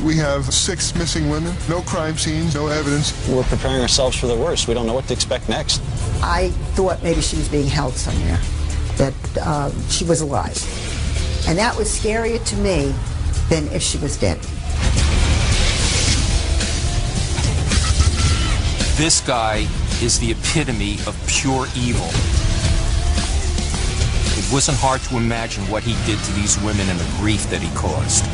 We have 6 missing women, no crime scenes, no evidence. We're preparing ourselves for the worst. We don't know what to expect next. I thought maybe she was being held somewhere, that she was alive. And that was scarier to me than if she was dead. This guy is the epitome of pure evil. It wasn't hard to imagine what he did to these women and the grief that he caused.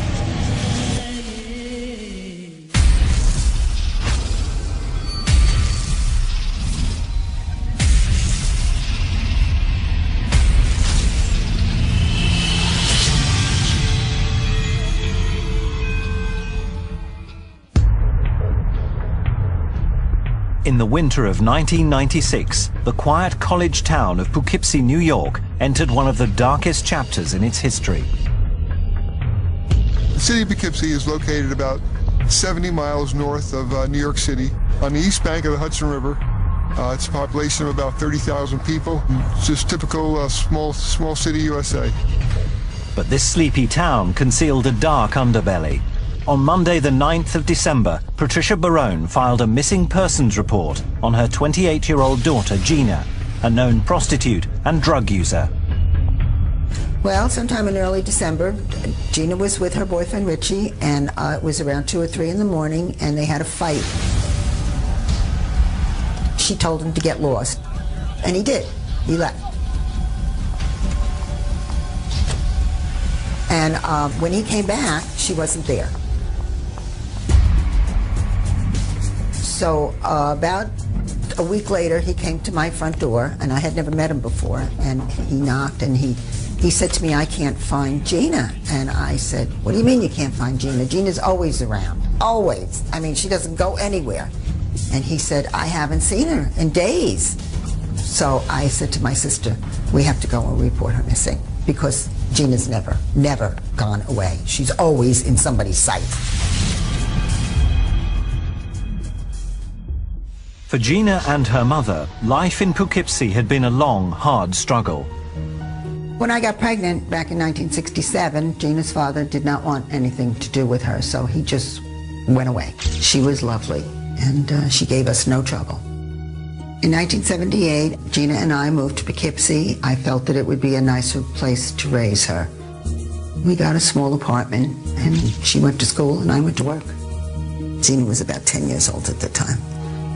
In the winter of 1996, the quiet college town of Poughkeepsie, New York, entered one of the darkest chapters in its history. The city of Poughkeepsie is located about 70 miles north of New York City, on the east bank of the Hudson River. It's a population of about 30,000 people. It's just typical small city USA. But this sleepy town concealed a dark underbelly. On Monday, the 9th of December, Patricia Barone filed a missing persons report on her 28-year-old daughter, Gina, a known prostitute and drug user. Well, sometime in early December, Gina was with her boyfriend, Richie, and it was around 2 or 3 in the morning, and they had a fight. She told him to get lost, and he did. He left. And when he came back, she wasn't there. So about a week later, he came to my front door, and I had never met him before, and he knocked, and he said to me, "I can't find Gina." And I said, "What do you mean you can't find Gina? Gina's always around, always. I mean, she doesn't go anywhere." And he said, "I haven't seen her in days." So I said to my sister, "We have to go and report her missing, because Gina's never gone away. She's always in somebody's sight." For Gina and her mother, life in Poughkeepsie had been a long, hard struggle. When I got pregnant back in 1967, Gina's father did not want anything to do with her, so he just went away. She was lovely, and she gave us no trouble. In 1978, Gina and I moved to Poughkeepsie. I felt that it would be a nicer place to raise her. We got a small apartment, and she went to school and I went to work. Gina was about 10 years old at the time.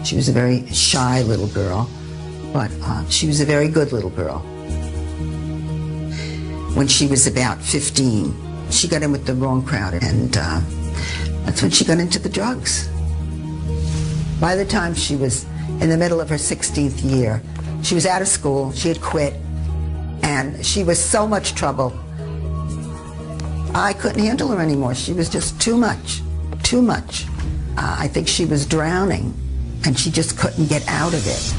She was a very shy little girl, but she was a very good little girl. When she was about 15, she got in with the wrong crowd, and that's when she got into the drugs. By the time she was in the middle of her 16th year, she was out of school, she had quit, and she was so much trouble. I couldn't handle her anymore. She was just too much, too much. I think she was drowning, and she just couldn't get out of it.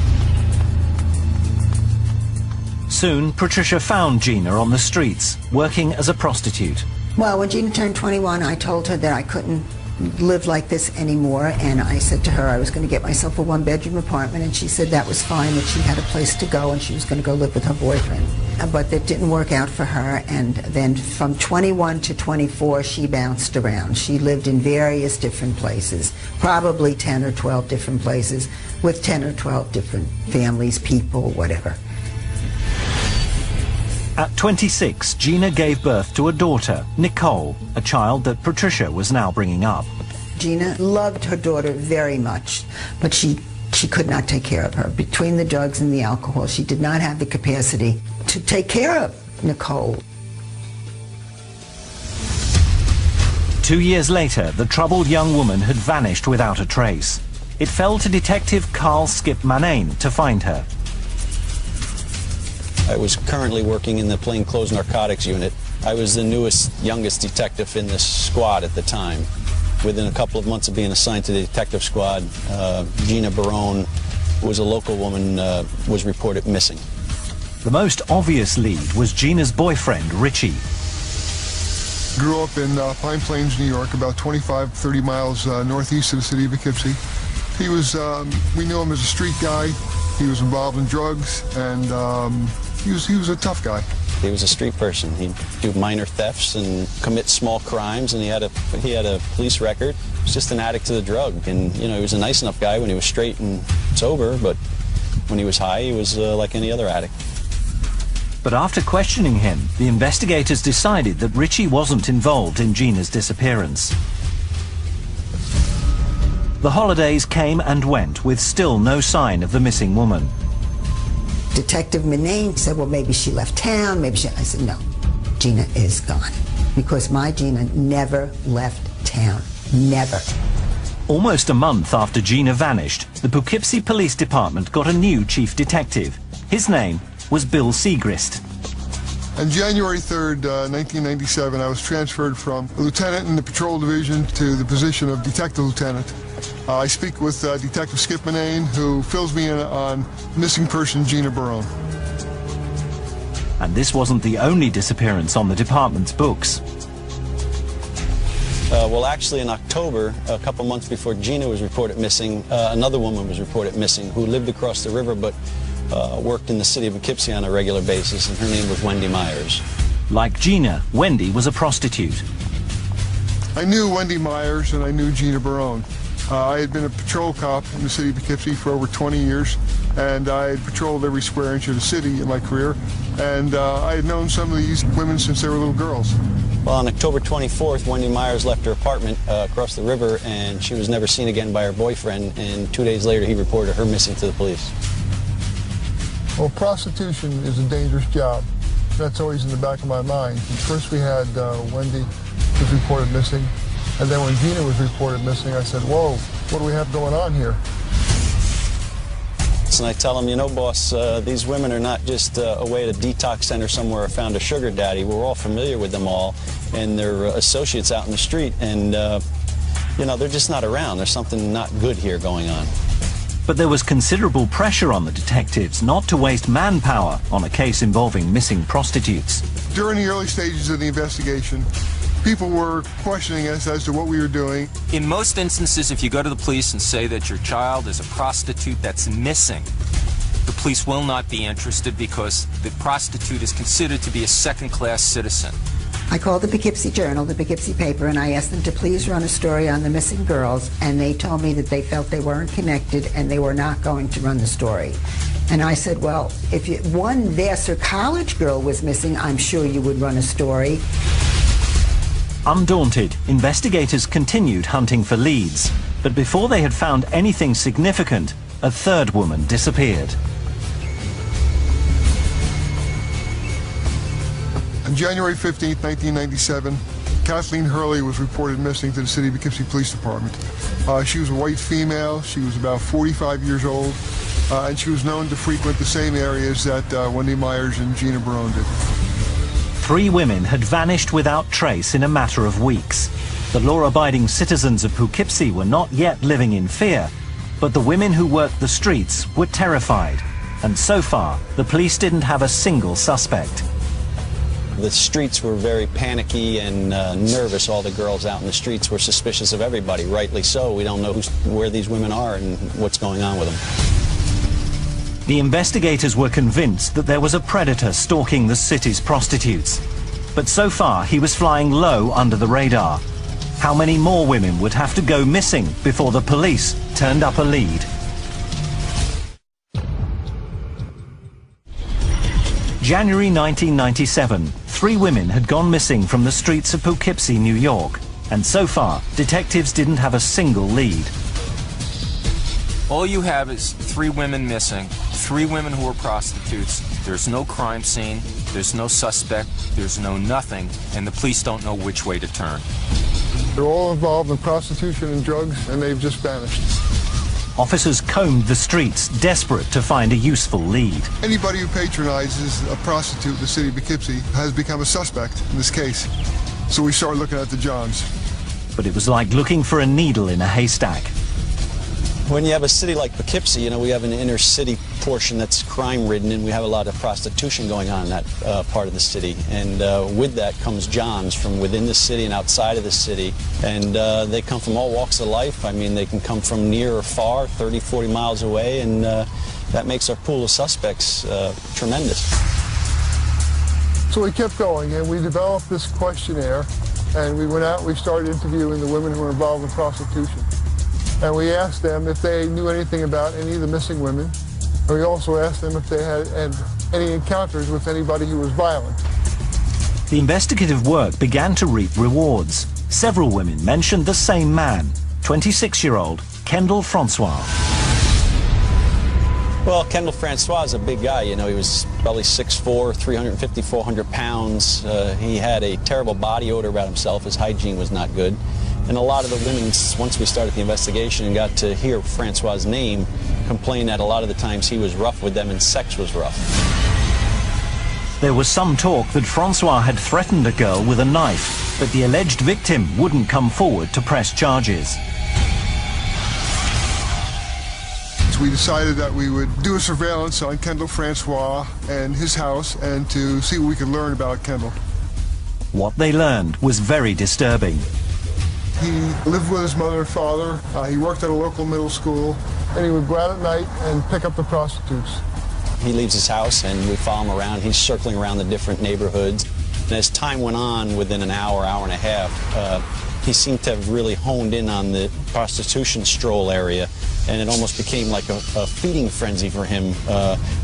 Soon, Patricia found Gina on the streets, working as a prostitute. Well, when Gina turned 21, I told her that I couldn't live like this anymore, and I said to her I was going to get myself a 1-bedroom apartment, and she said that was fine, that she had a place to go, and she was going to go live with her boyfriend. But that didn't work out for her, and then from 21 to 24, she bounced around. She lived in various different places, probably 10 or 12 different places, with 10 or 12 different families, people, whatever. At 26, Gina gave birth to a daughter, Nicole, a child that Patricia was now bringing up. Gina loved her daughter very much, but she could not take care of her. Between the drugs and the alcohol, she did not have the capacity to take care of Nicole. 2 years later, the troubled young woman had vanished without a trace. It fell to Detective Carl Skip Manane to find her. I was currently working in the plainclothes narcotics unit. I was the youngest detective in this squad at the time. Within a couple of months of being assigned to the detective squad, Gina Barone, who was a local woman, was reported missing. The most obvious lead was Gina's boyfriend, Richie. Grew up in Pine Plains, New York, about 30 miles northeast of the city of Poughkeepsie. He was, we knew him as a street guy. He was involved in drugs, and he was a tough guy. He was a street person. He'd do minor thefts and commit small crimes, and he had a police record. He was just an addict to the drug, and he was a nice enough guy when he was straight and sober, but when he was high, he was like any other addict. But after questioning him, the investigators decided that Richie wasn't involved in Gina's disappearance. The holidays came and went with still no sign of the missing woman. Detective Manane said, well, maybe she left town, maybe she... I said, no, Gina is gone. Because my Gina never left town. Never. Almost a month after Gina vanished, the Poughkeepsie Police Department got a new chief detective. His name was Bill Segrist. On January 3rd, 1997, I was transferred from a lieutenant in the patrol division to the position of detective lieutenant. I speak with Detective Skip Manane, who fills me in on missing person Gina Barone. And this wasn't the only disappearance on the department's books. Well, actually, in October, a couple months before Gina was reported missing, another woman was reported missing who lived across the river but worked in the city of Poughkeepsie on a regular basis, and her name was Wendy Myers. Like Gina, Wendy was a prostitute. I knew Wendy Myers and I knew Gina Barone. I had been a patrol cop in the city of Poughkeepsie for over 20 years, and I had patrolled every square inch of the city in my career, and I had known some of these women since they were little girls. Well, on October 24th, Wendy Myers left her apartment across the river, and she was never seen again by her boyfriend, and 2 days later he reported her missing to the police. Well, prostitution is a dangerous job. That's always in the back of my mind. First we had Wendy was reported missing, and then when Gina was reported missing, I said, whoa, what do we have going on here? And I tell them, boss, these women are not just away at a detox center somewhere or found a sugar daddy. We're all familiar with them all, and they're associates out in the street, and, they're just not around. There's something not good here going on. But there was considerable pressure on the detectives not to waste manpower on a case involving missing prostitutes. During the early stages of the investigation, people were questioning us as to what we were doing. In most instances, if you go to the police and say that your child is a prostitute that's missing, the police will not be interested because the prostitute is considered to be a second-class citizen. I called the Poughkeepsie Journal, the Poughkeepsie paper, and I asked them to please run a story on the missing girls, and they told me that they felt they weren't connected and they were not going to run the story. And I said, well, if one Vassar College girl was missing, I'm sure you would run a story. Undaunted, investigators continued hunting for leads, but before they had found anything significant, a third woman disappeared. On January 15, 1997, Kathleen Hurley was reported missing to the City of Poughkeepsie Police Department. She was a white female, she was about 45 years old, and she was known to frequent the same areas that Wendy Myers and Gina Barone did. 3 women had vanished without trace in a matter of weeks. The law-abiding citizens of Poughkeepsie were not yet living in fear, but the women who worked the streets were terrified. And so far, the police didn't have a single suspect. The streets were very panicky and nervous. All the girls out in the streets were suspicious of everybody, rightly so. We don't know where these women are and what's going on with them. The investigators were convinced that there was a predator stalking the city's prostitutes. But so far, he was flying low under the radar. How many more women would have to go missing before the police turned up a lead? January 1997, 3 women had gone missing from the streets of Poughkeepsie, New York. And so far, detectives didn't have a single lead. All you have is 3 women missing, 3 women who are prostitutes. There's no crime scene, there's no suspect, there's no nothing, and the police don't know which way to turn. They're all involved in prostitution and drugs, and they've just vanished. Officers combed the streets, desperate to find a useful lead. Anybody who patronizes a prostitute in the city of Poughkeepsie has become a suspect in this case. So we started looking at the Johns. But it was like looking for a needle in a haystack. When you have a city like Poughkeepsie, we have an inner city portion that's crime-ridden, and we have a lot of prostitution going on in that part of the city. And with that comes Johns from within the city and outside of the city. And they come from all walks of life. I mean, they can come from near or far, 30, 40 miles away, and that makes our pool of suspects tremendous. So we kept going, and we developed this questionnaire, and we went out, we started interviewing the women who were involved in prostitution. And we asked them if they knew anything about any of the missing women, and we also asked them if they had any encounters with anybody who was violent. The investigative work began to reap rewards. Several women mentioned the same man, 26-year-old Kendall Francois. Well, Kendall Francois is a big guy. You know, he was probably 6'4", 350, 400 pounds. He had a terrible body odor about himself. His hygiene was not good. And a lot of the women, once we started the investigation and got to hear Francois' name, complained that a lot of the times he was rough with them and sex was rough. There was some talk that Francois had threatened a girl with a knife, but the alleged victim wouldn't come forward to press charges. We decided that we would do a surveillance on Kendall Francois and his house and to see what we could learn about Kendall. What they learned was very disturbing. He lived with his mother and father. He worked at a local middle school, and he would go out at night and pick up the prostitutes. He leaves his house and we follow him around. He's circling around the different neighborhoods. And as time went on, within an hour, hour and a half, he seemed to have really honed in on the prostitution stroll area. And it almost became like a feeding frenzy for him,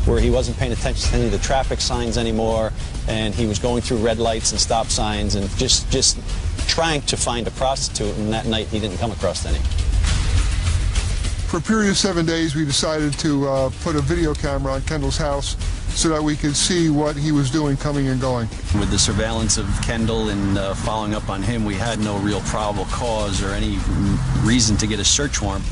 where he wasn't paying attention to any of the traffic signs anymore, and he was going through red lights and stop signs and just trying to find a prostitute, and that night he didn't come across any. For a period of 7 days, we decided to put a video camera on Kendall's house so that we could see what he was doing coming and going. With the surveillance of Kendall and following up on him, we had no real probable cause or any reason to get a search warrant.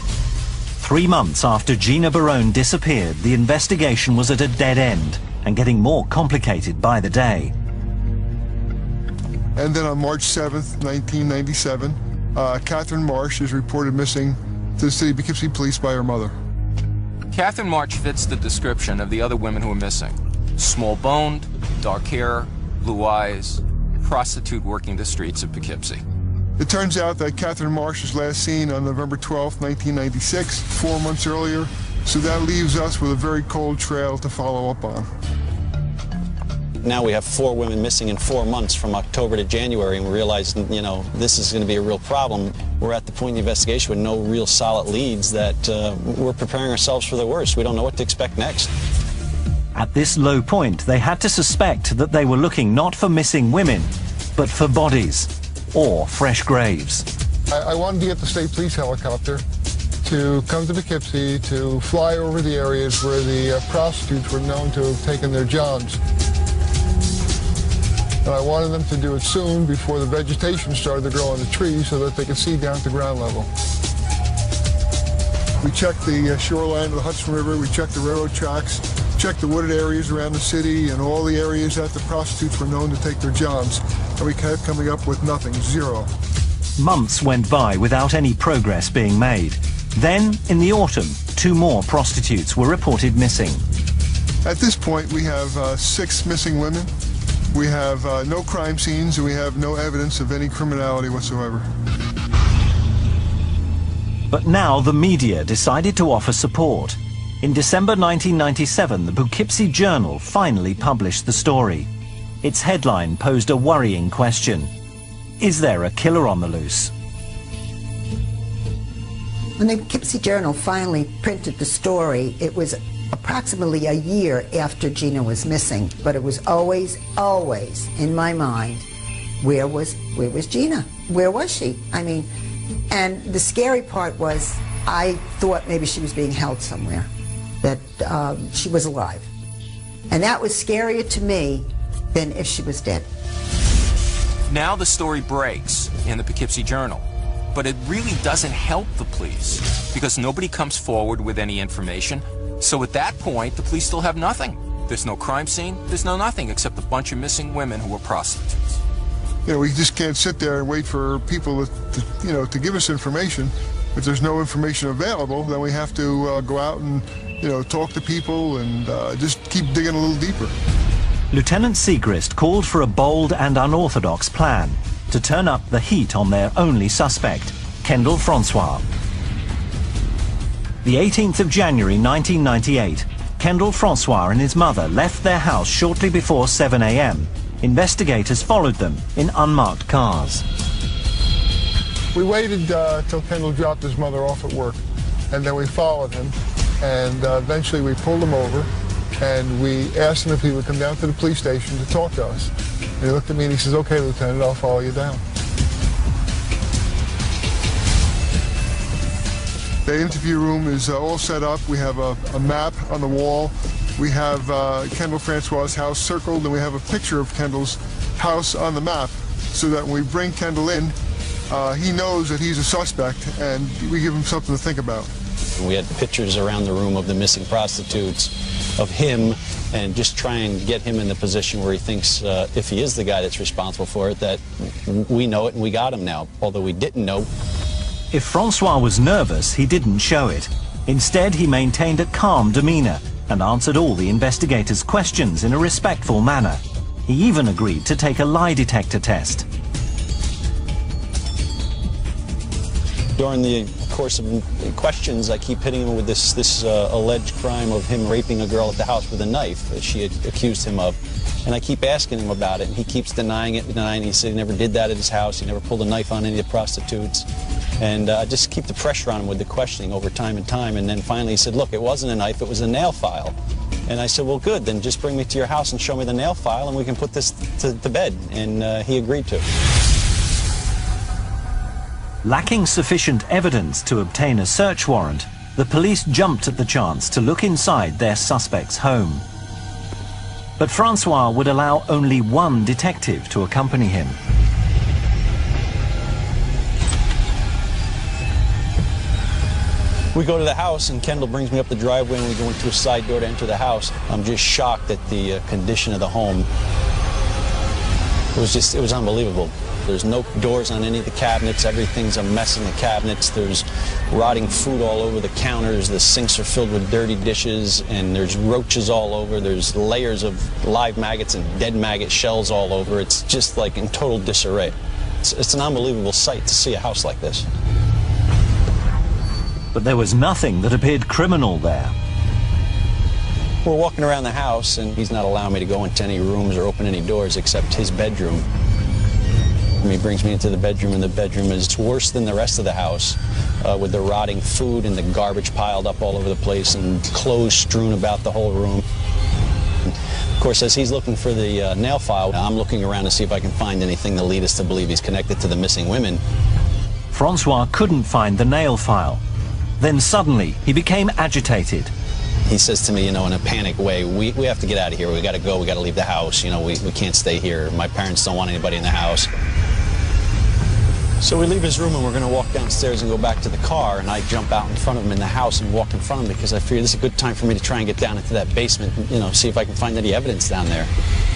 3 months after Gina Barone disappeared, the investigation was at a dead end and getting more complicated by the day. And then on March 7th, 1997, Catherine Marsh is reported missing to the City of Poughkeepsie Police by her mother. Catherine March fits the description of the other women who are missing. Small-boned, dark hair, blue eyes, prostitute working the streets of Poughkeepsie. It turns out that Catherine Marsh was last seen on November 12th, 1996, 4 months earlier, so that leaves us with a very cold trail to follow up on. Now we have 4 women missing in 4 months from October to January, and we realize, you know, this is going to be a real problem. We're at the point in the investigation with no real solid leads that we're preparing ourselves for the worst. We don't know what to expect next. At this low point, they had to suspect that they were looking not for missing women, but for bodies or fresh graves. I wanted to get the state police helicopter to come to Poughkeepsie to fly over the areas where the prostitutes were known to have taken their johns. And I wanted them to do it soon before the vegetation started to grow on the trees so that they could see down to ground level. We checked the shoreline of the Hudson River, we checked the railroad tracks, checked the wooded areas around the city and all the areas that the prostitutes were known to take their johns, and we kept coming up with nothing, zero. Months went by without any progress being made. Then, in the autumn, 2 more prostitutes were reported missing. At this point, we have 6 missing women. We have no crime scenes, and we have no evidence of any criminality whatsoever. But now the media decided to offer support. In December 1997, the Poughkeepsie Journal finally published the story. Its headline posed a worrying question. Is there a killer on the loose? When the Poughkeepsie Journal finally printed the story, it was approximately a year after Gina was missing, but it was always in my mind, where was Gina? Where was she? I mean, and the scary part was I thought maybe she was being held somewhere, that she was alive. And that was scarier to me than if she was dead. Now the story breaks in the Poughkeepsie Journal, but it really doesn't help the police because nobody comes forward with any information. So at that point, the police still have nothing. There's no crime scene, there's no nothing except a bunch of missing women who were prostitutes. You know, we just can't sit there and wait for people to give us information. If there's no information available, then we have to go out and, talk to people and just keep digging a little deeper. Lieutenant Segrist called for a bold and unorthodox plan to turn up the heat on their only suspect, Kendall Francois. The 18th of January 1998, Kendall Francois and his mother left their house shortly before 7 a.m. investigators followed them in unmarked cars. We waited till Kendall dropped his mother off at work, and then we followed him, and eventually we pulled him over, and we asked him if he would come down to the police station to talk to us. And he looked at me and he says, "Okay, Lieutenant, I'll follow you down." The interview room is all set up. We have a map on the wall. We have Kendall Francois' house circled, and we have a picture of Kendall's house on the map, so that when we bring Kendall in, he knows that he's a suspect, and we give him something to think about. We had pictures around the room of the missing prostitutes, of him, and just try and get him in the position where he thinks, if he is the guy that's responsible for it, that we know it and we got him now, although we didn't know. If Francois was nervous, he didn't show it. Instead, he maintained a calm demeanor and answered all the investigators' questions in a respectful manner. He even agreed to take a lie detector test. During the course of questions, I keep hitting him with this alleged crime of him raping a girl at the house with a knife that she had accused him of. And I keep asking him about it, and he keeps denying it. He said he never did that at his house. He never pulled a knife on any of the prostitutes. And I just keep the pressure on him with the questioning over time and time. And then finally he said, "Look, it wasn't a knife, it was a nail file." And I said, "Well, good, then just bring me to your house and show me the nail file, and we can put this to bed." And he agreed to. Lacking sufficient evidence to obtain a search warrant, the police jumped at the chance to look inside their suspect's home. But Francois would allow only one detective to accompany him. We go to the house, and Kendall brings me up the driveway, and we go into a side door to enter the house. I'm just shocked at the condition of the home. It was unbelievable. There's no doors on any of the cabinets. Everything's a mess in the cabinets. There's rotting food all over the counters. The sinks are filled with dirty dishes, and there's roaches all over. There's layers of live maggots and dead maggot shells all over. It's just like in total disarray. It's an unbelievable sight to see a house like this. But there was nothing that appeared criminal there. We're walking around the house, and he's not allowing me to go into any rooms or open any doors except his bedroom. And he brings me into the bedroom, and the bedroom is worse than the rest of the house, with the rotting food and the garbage piled up all over the place and clothes strewn about the whole room. Of course, as he's looking for the nail file, I'm looking around to see if I can find anything to lead us to believe he's connected to the missing women. Francois couldn't find the nail file. Then suddenly, he became agitated. He says to me, you know, in a panic way, we have to get out of here. We got to go. We got to leave the house. You know, we can't stay here. My parents don't want anybody in the house. So we leave his room, and we're going to walk downstairs and go back to the car, and I jump out in front of him in the house and walk in front of him because I figure this is a good time for me to try and get down into that basement and, you know, see if I can find any evidence down there.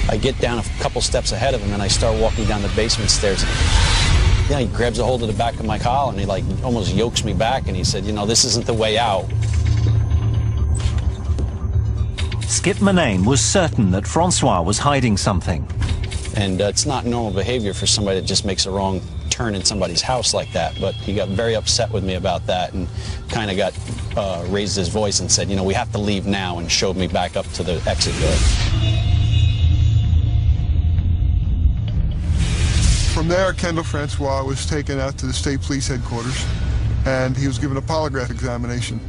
I get down a couple steps ahead of him, and I start walking down the basement stairs. Yeah, he grabs a hold of the back of my collar, and he like almost yokes me back, and he said, you know, this isn't the way out. Skip Manane was certain that Francois was hiding something. And it's not normal behavior for somebody that just makes a wrong turn in somebody's house like that, but he got very upset with me about that and kind of got raised his voice and said, you know, we have to leave now, and showed me back up to the exit door. From there, Kendall Francois was taken out to the state police headquarters, and he was given a polygraph examination.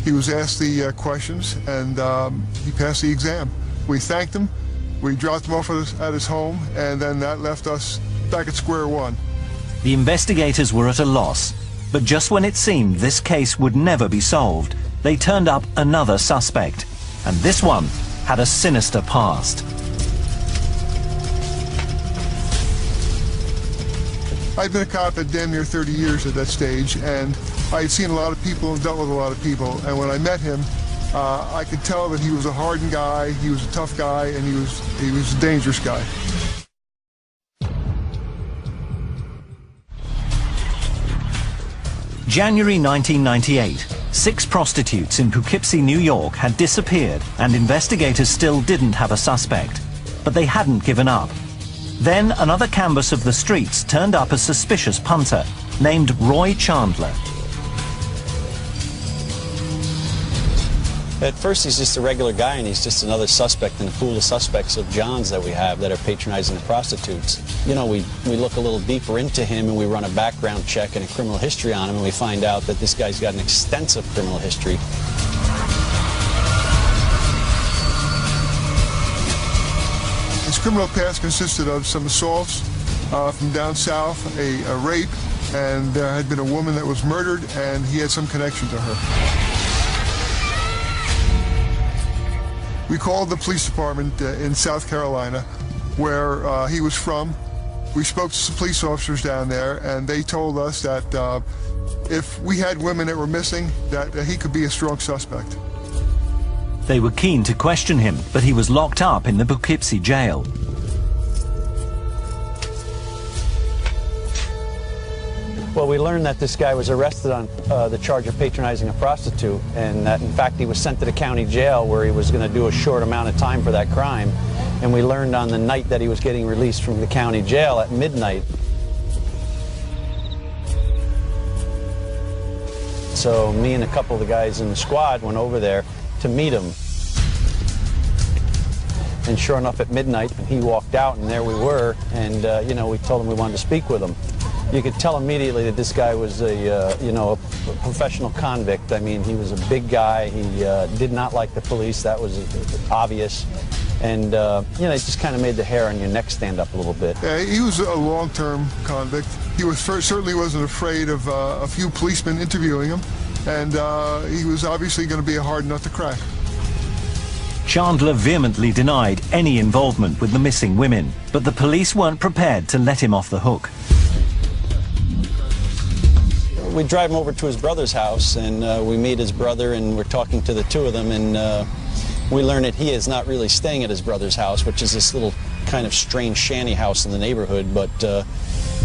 He was asked the questions, and he passed the exam. We thanked him, we dropped him off at his home, and then that left us back at square one. The investigators were at a loss, but just when it seemed this case would never be solved, they turned up another suspect, and this one had a sinister past. I'd been a cop at damn near 30 years at that stage, and I had seen a lot of people and dealt with a lot of people, and when I met him, I could tell that he was a hardened guy, he was a tough guy, and he was a dangerous guy. January 1998, 6 prostitutes in Poughkeepsie, New York had disappeared, and investigators still didn't have a suspect. But they hadn't given up. Then another canvass of the streets turned up a suspicious punter named Roy Chandler. At first, he's just a regular guy, and he's just another suspect in the pool of suspects of Johns that we have that are patronizing the prostitutes. You know, we look a little deeper into him, and we run a background check and a criminal history on him, and we find out that this guy's got an extensive criminal history. His criminal past consisted of some assaults from down south, a rape, and there had been a woman that was murdered, and he had some connection to her. We called the police department in South Carolina, where he was from. We spoke to some police officers down there, and they told us that if we had women that were missing, that he could be a strong suspect. They were keen to question him, but he was locked up in the Poughkeepsie jail. Well, we learned that this guy was arrested on the charge of patronizing a prostitute, and that in fact he was sent to the county jail where he was going to do a short amount of time for that crime. And we learned on the night that he was getting released from the county jail at midnight. So me and a couple of the guys in the squad went over there to meet him. And sure enough, at midnight, he walked out, and there we were, and you know, we told him we wanted to speak with him. You could tell immediately that this guy was a, you know, a professional convict. I mean, he was a big guy. He did not like the police. That was obvious. And, you know, it just kind of made the hair on your neck stand up a little bit. He was a long-term convict. He was certainly wasn't afraid of a few policemen interviewing him, and he was obviously going to be a hard nut to crack. Chandler vehemently denied any involvement with the missing women, but the police weren't prepared to let him off the hook. We drive him over to his brother's house, and we meet his brother, and we're talking to the two of them, and we learn that he is not really staying at his brother's house, which is this little kind of strange shanty house in the neighborhood, but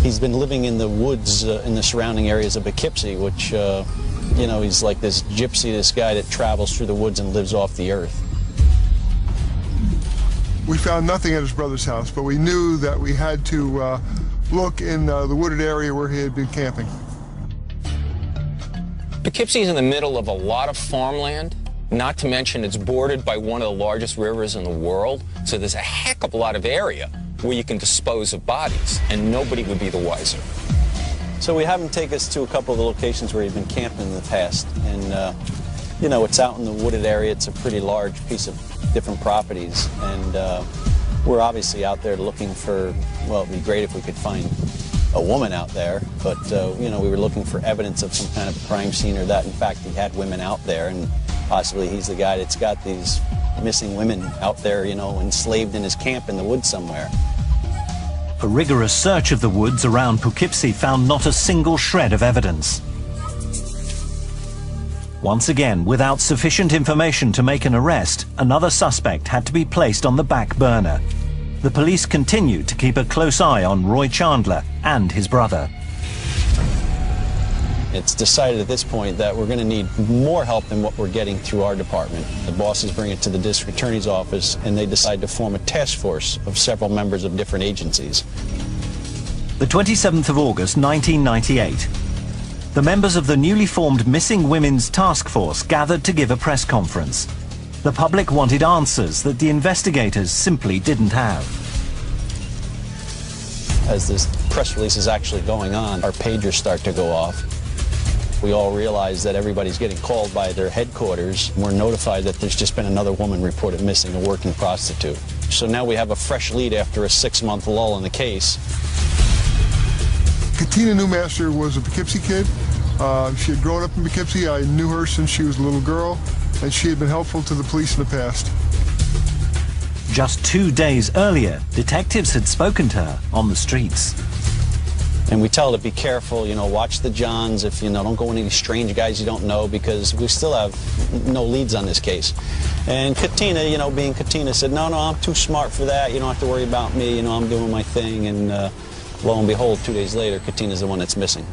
he's been living in the woods in the surrounding areas of Poughkeepsie, which, you know, he's like this gypsy, this guy that travels through the woods and lives off the earth. We found nothing at his brother's house, but we knew that we had to look in the wooded area where he had been camping. Poughkeepsie is in the middle of a lot of farmland, not to mention it's bordered by one of the largest rivers in the world, so there's a heck of a lot of area where you can dispose of bodies, and nobody would be the wiser. So we have him take us to a couple of the locations where he'd been camping in the past, and you know, it's out in the wooded area. It's a pretty large piece of different properties, and we're obviously out there looking for, well, it'd be great if we could find a woman out there, but you know, we were looking for evidence of some kind of crime scene, or that in fact he had women out there, and possibly he's the guy that's got these missing women out there, you know, enslaved in his camp in the woods somewhere. A rigorous search of the woods around Poughkeepsie found not a single shred of evidence. Once again, without sufficient information to make an arrest, another suspect had to be placed on the back burner. The police continued to keep a close eye on Roy Chandler and his brother. It's decided at this point that we're going to need more help than what we're getting through our department. The bosses bring it to the district attorney's office, and they decide to form a task force of several members of different agencies. The 27th of August, 1998. The members of the newly formed Missing Women's Task Force gathered to give a press conference. The public wanted answers that the investigators simply didn't have. As this press release is actually going on, our pagers start to go off. We all realize that everybody's getting called by their headquarters. We're notified that there's just been another woman reported missing, a working prostitute. So now we have a fresh lead after a 6-month lull in the case. Katina Newmaster was a Poughkeepsie kid. She had grown up in Poughkeepsie. I knew her since she was a little girl, and she had been helpful to the police in the past. Just 2 days earlier, detectives had spoken to her on the streets. And we tell her to be careful, you know, watch the Johns, if, you know, don't go with any strange guys you don't know, because we still have no leads on this case. And Katina, you know, being Katina, said, no, I'm too smart for that, you don't have to worry about me, you know, I'm doing my thing. And lo and behold, 2 days later, Katina's the one that's missing.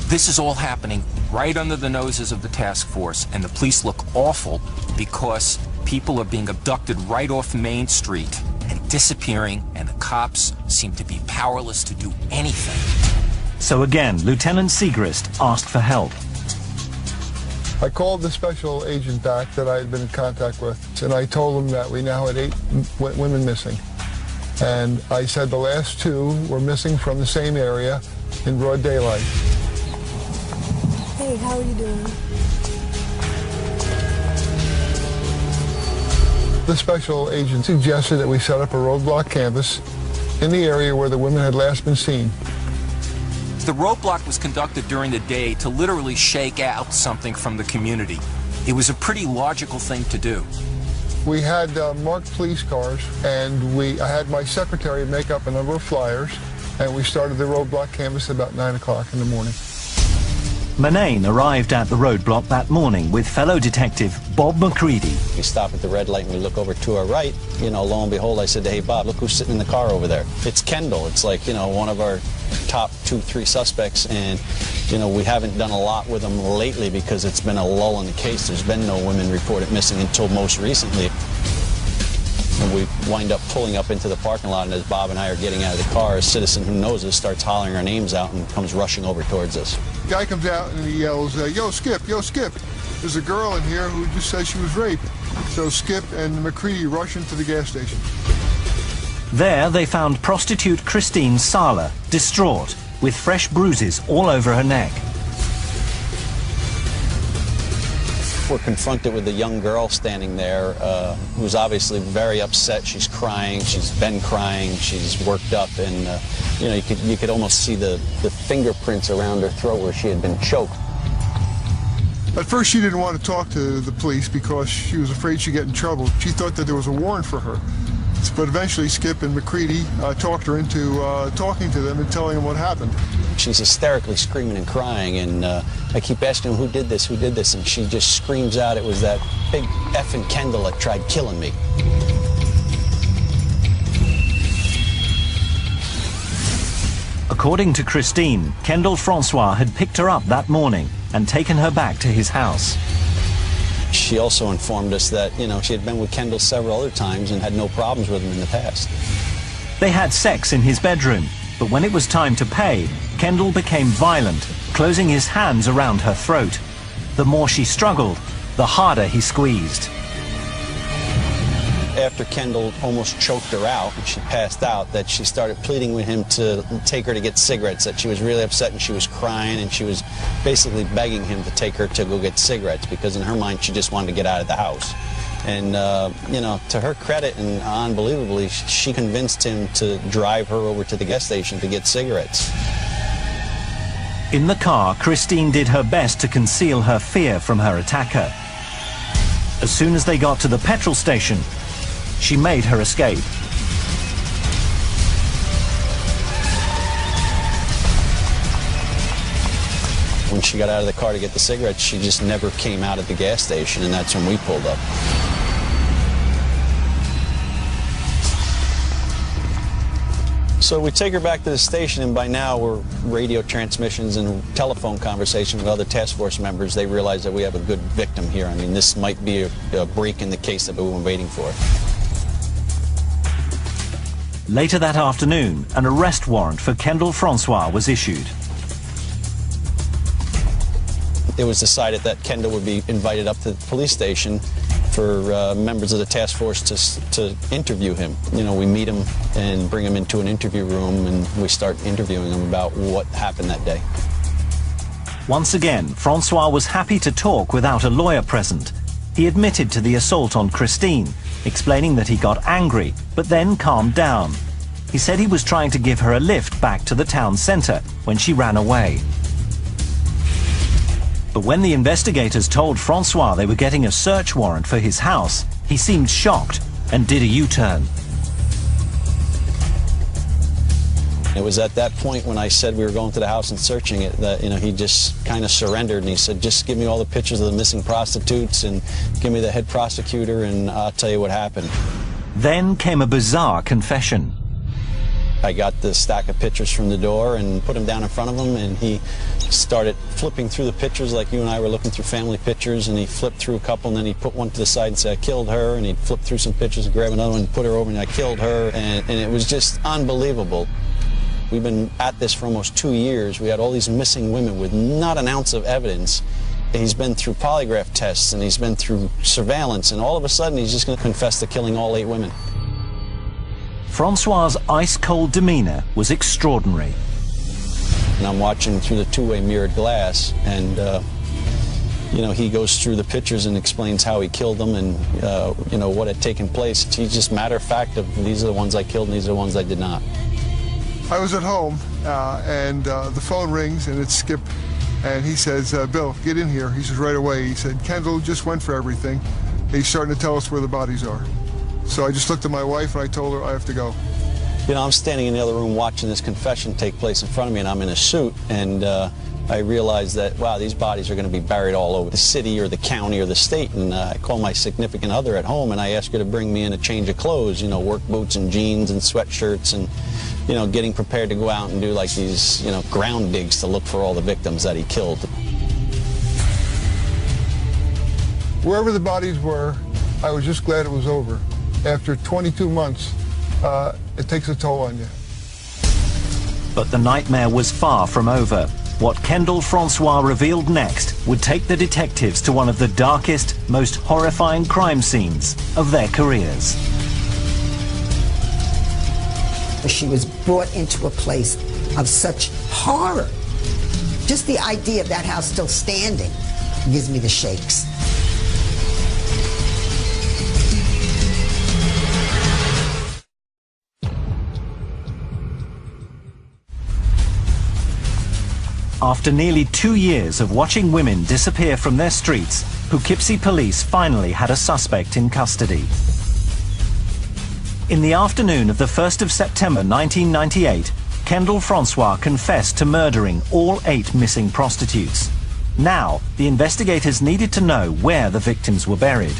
This is all happening right under the noses of the task force, and the police look awful because people are being abducted right off Main Street and disappearing, and the cops seem to be powerless to do anything. So again, Lieutenant Segrist asked for help. I called the special agent back that I had been in contact with, and I told him that we now had 8 women missing. And I said the last 2 were missing from the same area in broad daylight. Hey, how are you doing? The special agent suggested that we set up a roadblock canvas in the area where the women had last been seen. The roadblock was conducted during the day to literally shake out something from the community. It was a pretty logical thing to do. We had marked police cars, and I had my secretary make up a number of flyers, and we started the roadblock canvas about 9 o'clock in the morning. Manane arrived at the roadblock that morning with fellow detective Bob McCready. We stop at the red light and we look over to our right. You know, lo and behold, I said, hey, Bob, look who's sitting in the car over there. It's Kendall. It's like, you know, one of our top 2-3 suspects, and, you know, we haven't done a lot with them lately because it's been a lull in the case. There's been no women reported missing until most recently. And we wind up pulling up into the parking lot, and as Bob and I are getting out of the car, a citizen who knows us starts hollering our names out and comes rushing over towards us. The guy comes out and he yells, yo, Skip, there's a girl in here who just said she was raped. So Skip and McCready rush into the gas station. There they found prostitute Christine Sala, distraught, with fresh bruises all over her neck. We're confronted with a young girl standing there who's obviously very upset. She's crying. She's been crying. She's worked up, and you know, you could almost see the fingerprints around her throat where she had been choked. At first, she didn't want to talk to the police because she was afraid she'd get in trouble. She thought that there was a warrant for her. But eventually, Skip and McCready talked her into talking to them and telling them what happened. She's hysterically screaming and crying, and I keep asking her, who did this, and she just screams out, it was that big effing Kendall that tried killing me. According to Christine, Kendall Francois had picked her up that morning and taken her back to his house. She also informed us that, you know, she had been with Kendall several other times and had no problems with him in the past. They had sex in his bedroom, but when it was time to pay, Kendall became violent, closing his hands around her throat. The more she struggled, the harder he squeezed. After Kendall almost choked her out and she passed out, that she started pleading with him to take her to get cigarettes, that she was really upset and she was crying, and she was basically begging him to take her to go get cigarettes because in her mind she just wanted to get out of the house. And, you know, to her credit and unbelievably, she convinced him to drive her over to the gas station to get cigarettes. In the car, Christine did her best to conceal her fear from her attacker. As soon as they got to the petrol station, she made her escape. When she got out of the car to get the cigarettes, she just never came out of the gas station, and that's when we pulled up. So we take her back to the station, and by now we're radio transmissions and telephone conversation with other task force members. They realize that we have a good victim here. I mean, this might be a break in the case that we've been waiting for. Later that afternoon, an arrest warrant for Kendall Francois was issued. It was decided that Kendall would be invited up to the police station for members of the task force to interview him. You know, we meet him and bring him into an interview room, and we start interviewing him about what happened that day. Once again, Francois was happy to talk without a lawyer present. He admitted to the assault on Christine, explaining that he got angry, but then calmed down. He said he was trying to give her a lift back to the town centre when she ran away. But when the investigators told Francois they were getting a search warrant for his house, he seemed shocked and did a U-turn. It was at that point when I said we were going to the house and searching it that, you know, he just kind of surrendered, and he said, just give me all the pictures of the missing prostitutes and give me the head prosecutor and I'll tell you what happened. Then came a bizarre confession. I got the stack of pictures from the door and put them down in front of him, and he started flipping through the pictures like you and I were looking through family pictures, and he flipped through a couple, and then he put one to the side and said, I killed her, and he'd flip through some pictures and grab another one and put her over, and I killed her, and it was just unbelievable. We've been at this for almost 2 years. We had all these missing women with not an ounce of evidence, He's been through polygraph tests and he's been through surveillance, and all of a sudden he's just going to confess to killing all 8 women. Francois' ice-cold demeanor was extraordinary. And I'm watching through the two-way mirrored glass, and you know, he goes through the pictures and explains how he killed them and you know, what had taken place. He's just matter of fact of, these are the ones I killed and these are the ones I did not. I was at home and the phone rings and it's Skip, and he says, Bill, get in here. He says right away, he said, Kendall just went for everything. And he's starting to tell us where the bodies are. So I just looked at my wife and I told her I have to go. You know, I'm standing in the other room watching this confession take place in front of me, and I'm in a suit, and I realized that, wow, these bodies are going to be buried all over the city or the county or the state. And I call my significant other at home and I ask her to bring me in a change of clothes, you know, work boots and jeans and sweatshirts, and, you know, getting prepared to go out and do like these, you know, ground digs to look for all the victims that he killed. Wherever the bodies were, I was just glad it was over. After 22 months, it takes a toll on you. But the nightmare was far from over. What Kendall Francois revealed next would take the detectives to one of the darkest, most horrifying crime scenes of their careers. She was brought into a place of such horror. Just the idea of that house still standing gives me the shakes. After nearly 2 years of watching women disappear from their streets, Poughkeepsie police finally had a suspect in custody. In the afternoon of the 1st of September 1998, Kendall Francois confessed to murdering all 8 missing prostitutes. Now, the investigators needed to know where the victims were buried.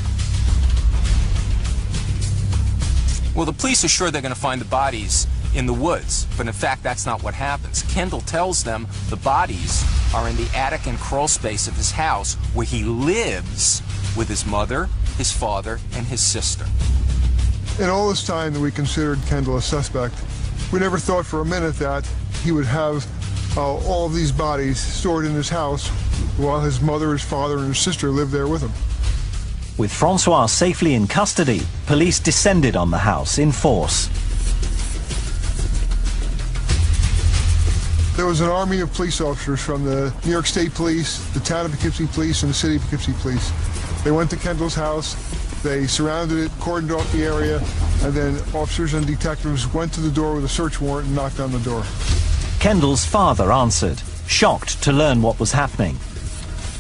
Well, the police are sure they're going to find the bodies in the woods, but in fact that's not what happens. Kendall tells them the bodies are in the attic and crawl space of his house, where he lives with his mother, his father, and his sister. In all this time that we considered Kendall a suspect, we never thought for a minute that he would have all of these bodies stored in his house while his mother, his father, and his sister lived there with him. With Francois safely in custody, police descended on the house in force. There was an army of police officers from the New York State Police, the town of Poughkeepsie Police, and the city of Poughkeepsie Police. They went to Kendall's house, they surrounded it, cordoned off the area, and then officers and detectives went to the door with a search warrant and knocked on the door. Kendall's father answered, shocked to learn what was happening.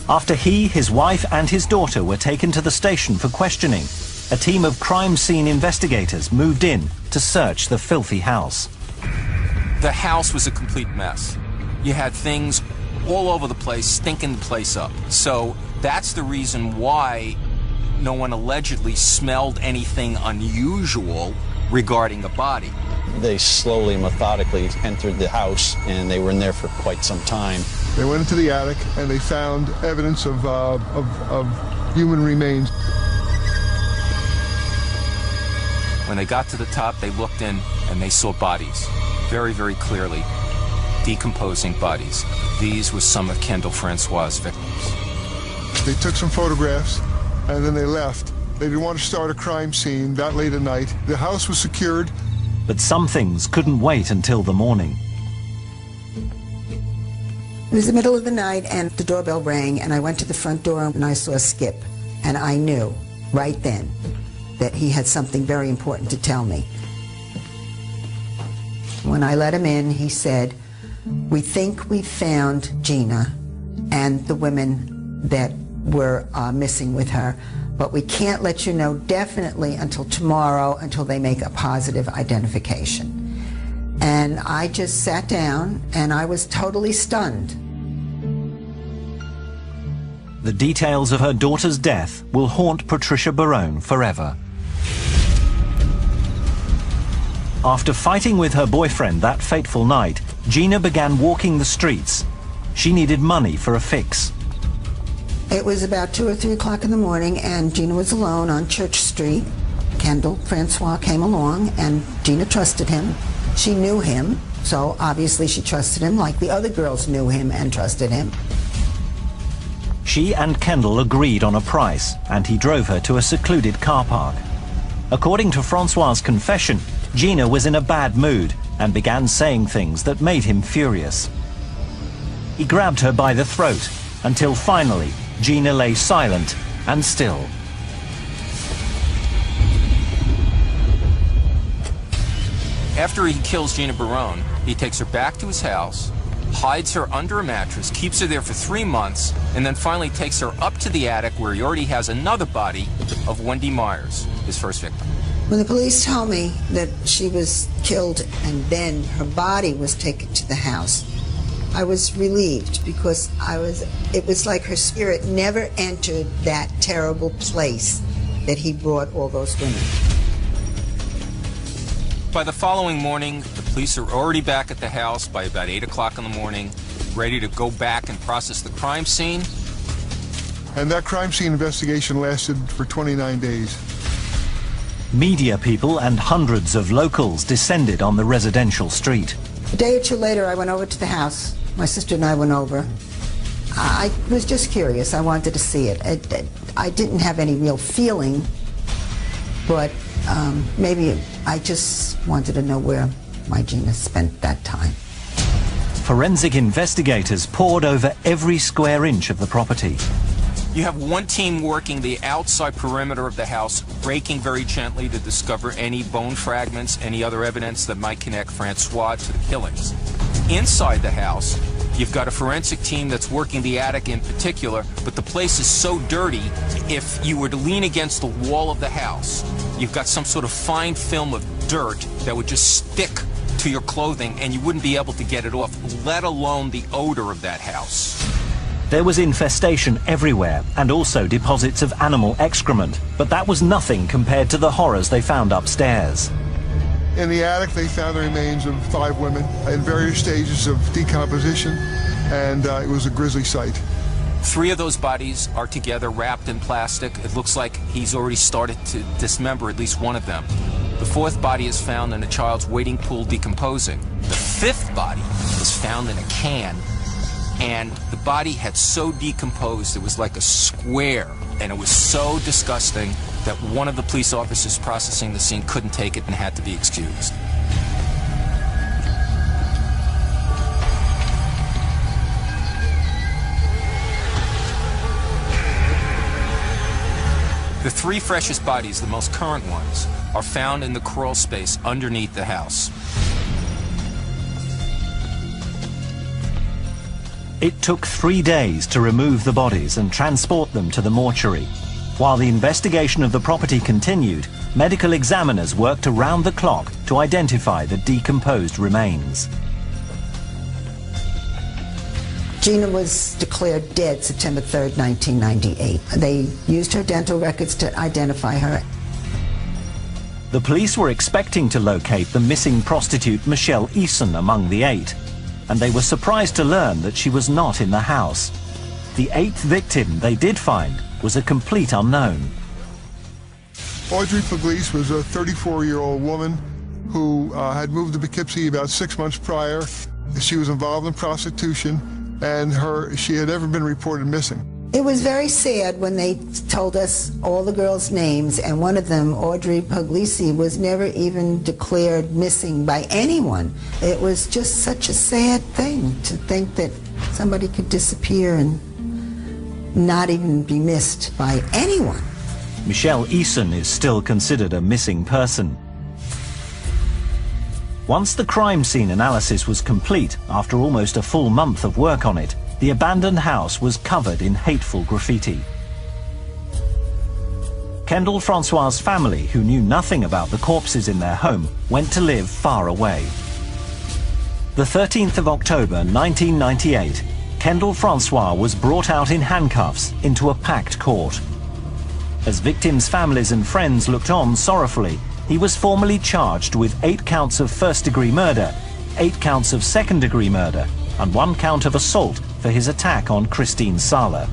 After he, his wife, and his daughter were taken to the station for questioning, a team of crime scene investigators moved in to search the filthy house. The house was a complete mess. You had things all over the place, stinking the place up. So that's the reason why no one allegedly smelled anything unusual regarding a body. They slowly, methodically entered the house, and they were in there for quite some time. They went into the attic and they found evidence of human remains. When they got to the top, they looked in and they saw bodies. Very, very clearly, decomposing bodies. These were some of Kendall Francois' victims. They took some photographs and then they left. They didn't want to start a crime scene that late at night. The house was secured. But some things couldn't wait until the morning. It was the middle of the night and the doorbell rang, and I went to the front door and I saw Skip, and I knew right then that he had something very important to tell me. When I let him in, he said, "We think we found Gina and the women that were missing with her, but we can't let you know definitely until tomorrow, until they make a positive identification." And I just sat down and I was totally stunned. The details of her daughter's death will haunt Patricia Barone forever. After fighting with her boyfriend that fateful night, Gina began walking the streets. She needed money for a fix. It was about 2 or 3 o'clock in the morning, and Gina was alone on Church Street. Kendall Francois came along, and Gina trusted him. She knew him, so obviously she trusted him like the other girls knew him and trusted him. She and Kendall agreed on a price, and he drove her to a secluded car park. According to Francois' confession, Gina was in a bad mood and began saying things that made him furious. He grabbed her by the throat until finally Gina lay silent and still. After he kills Gina Barone, he takes her back to his house, hides her under a mattress, keeps her there for 3 months, and then finally takes her up to the attic where he already has another body of Wendy Myers, his first victim. When the police told me that she was killed and then her body was taken to the house, I was relieved because it was like her spirit never entered that terrible place that he brought all those women. By the following morning, the police are already back at the house by about 8 o'clock in the morning, ready to go back and process the crime scene. And that crime scene investigation lasted for 29 days. Media people and hundreds of locals descended on the residential street. A day or two later, I went over to the house. My sister and I went over. I was just curious. I wanted to see it. I didn't have any real feeling, but maybe I just wanted to know where my Gina spent that time. Forensic investigators pored over every square inch of the property. You have one team working the outside perimeter of the house, breaking very gently to discover any bone fragments, any other evidence that might connect Francois to the killings. Inside the house, you've got a forensic team that's working the attic in particular, but the place is so dirty, if you were to lean against the wall of the house, you've got some sort of fine film of dirt that would just stick to your clothing and you wouldn't be able to get it off, let alone the odor of that house. There was infestation everywhere and also deposits of animal excrement, but that was nothing compared to the horrors they found upstairs. In the attic, they found the remains of 5 women in various stages of decomposition, and it was a grisly sight. 3 of those bodies are together, wrapped in plastic. It looks like he's already started to dismember at least one of them. The 4th body is found in a child's wading pool decomposing. The 5th body was found in a can, and the body had so decomposed it was like a square, and it was so disgusting that one of the police officers processing the scene couldn't take it and had to be excused. The 3 freshest bodies, the most current ones, are found in the crawl space underneath the house. It took 3 days to remove the bodies and transport them to the mortuary. While the investigation of the property continued, medical examiners worked around the clock to identify the decomposed remains. Gina was declared dead September 3rd, 1998. They used her dental records to identify her. The police were expecting to locate the missing prostitute Michelle Eason among the 8, and they were surprised to learn that she was not in the house. The 8th victim they did find was a complete unknown. Audrey Puglisi was a 34-year-old woman who had moved to Poughkeepsie about 6 months prior. She was involved in prostitution, and she had never been reported missing. It was very sad when they told us all the girls' names, and one of them, Audrey Puglisi, was never even declared missing by anyone. It was just such a sad thing to think that somebody could disappear and not even be missed by anyone. Michelle Eason is still considered a missing person. Once the crime scene analysis was complete, after almost a full month of work on it, the abandoned house was covered in hateful graffiti. Kendall Francois' family, who knew nothing about the corpses in their home, went to live far away. The 13th of October 1998, Kendall Francois was brought out in handcuffs into a packed court. As victims' families and friends looked on sorrowfully, he was formally charged with 8 counts of first-degree murder, 8 counts of second-degree murder, and 1 count of assault for his attack on Christine Sala.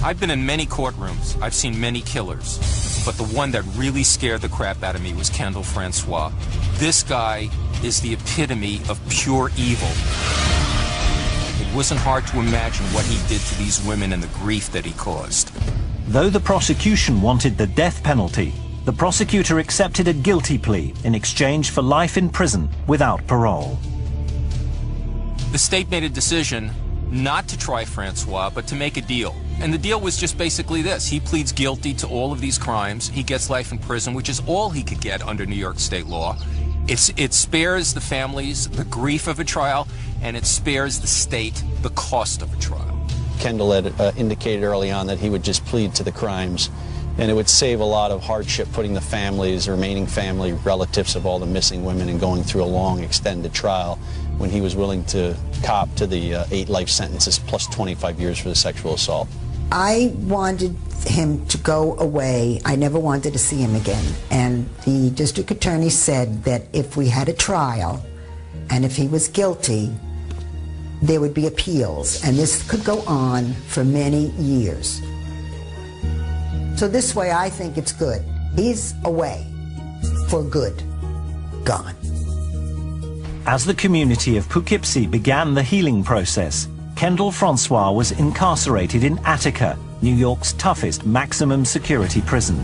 I've been in many courtrooms, I've seen many killers, but the one that really scared the crap out of me was Kendall Francois. This guy is the epitome of pure evil. It wasn't hard to imagine what he did to these women and the grief that he caused. Though the prosecution wanted the death penalty, the prosecutor accepted a guilty plea in exchange for life in prison without parole. The state made a decision not to try Francois, but to make a deal. And the deal was just basically this. He pleads guilty to all of these crimes. He gets life in prison, which is all he could get under New York state law. It spares the families the grief of a trial, and it spares the state the cost of a trial. Kendall had indicated early on that he would just plead to the crimes, and it would save a lot of hardship putting the families, remaining family, relatives of all the missing women and going through a long, extended trial when he was willing to cop to the 8 life sentences plus 25 years for the sexual assault. I wanted him to go away. I never wanted to see him again. And the district attorney said that if we had a trial and if he was guilty, there would be appeals, and this could go on for many years. So this way I think it's good. He's away for good, gone. As the community of Poughkeepsie began the healing process, Kendall Francois was incarcerated in Attica, New York's toughest maximum security prison.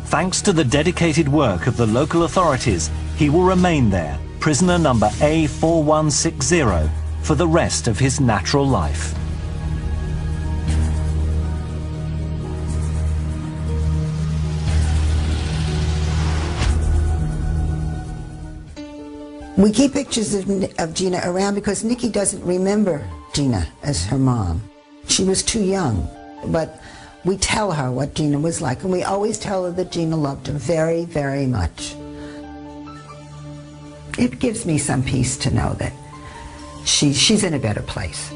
Thanks to the dedicated work of the local authorities, he will remain there, prisoner number A4160, for the rest of his natural life. We keep pictures of Gina around because Nikki doesn't remember Gina as her mom. She was too young, but we tell her what Gina was like, and we always tell her that Gina loved her very, very much. It gives me some peace to know that she's in a better place.